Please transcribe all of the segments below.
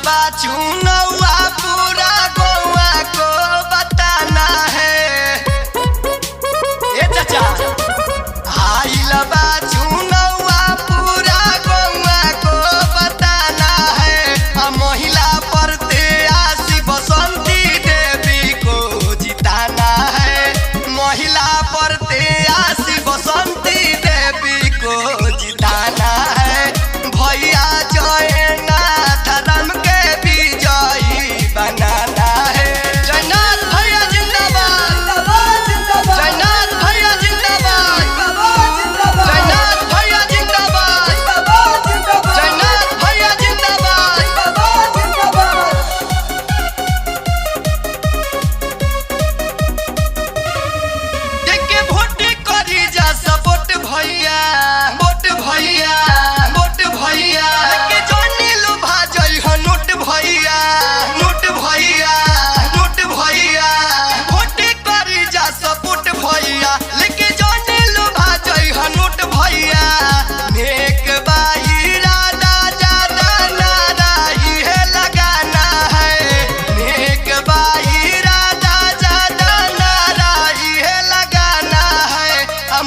बा चुनौआ पूरा गौआ को बताना है। ए चाचा आइल बा चुनौआ पूरा गौआ को बताना है। महिला परते आसी बसंती देवी को जिताना है। महिला परते आसी बसंती देवी को जिताना है। भैया जयनाथ राम के विजयी बनाना है। जयनाथ भैया जिंदाबाद, जयनाथ भैया जिंदाबाद, जयनाथ भैया जिंदाबाद, जयनाथ भैया जिंदाबाद। देखे वोट करी जा सपोर्ट भैया, वोट भैया, वोट भैया के जानी लो भाजई ह नोट भैया, नोट भैया, नोट भैया। वोट करी जा सपोर्ट भैया लेके जानी लो भाजई ह नोट भैया। नेक बाई राधा ज्यादा नारा है लगाना है। नेक बाई राधा ज्यादा नारा है लगाना है।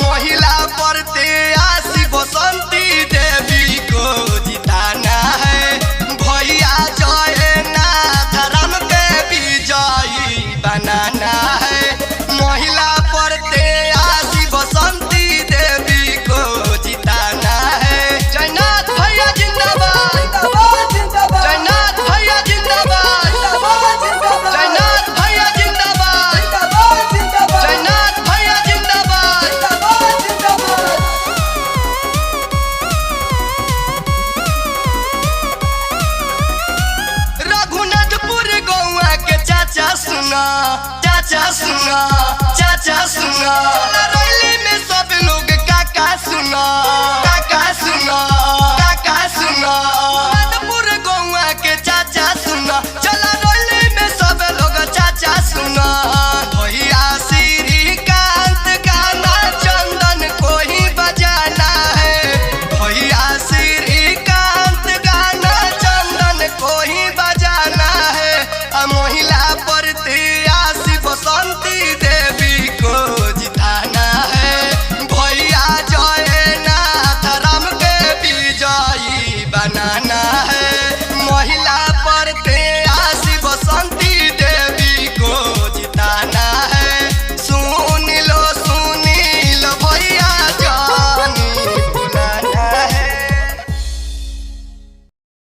महिला परते आसी बसंती देवी को जिताना है। भैया जयनाथ राम के विजयी बनाना है। महिला परते आसी बसंती देवी को जिताना है। जयनाथ भैया जिंदाबाद, जयनाथ भैया जिंदाबाद, जयनाथ भैया जिंदाबाद, जयनाथ भैया जिंदाबाद। रघुनाथपुर गौआ के चाचा सुना, चाचा सुना, चाचा सुना। रैली में सब लोग काका सुना,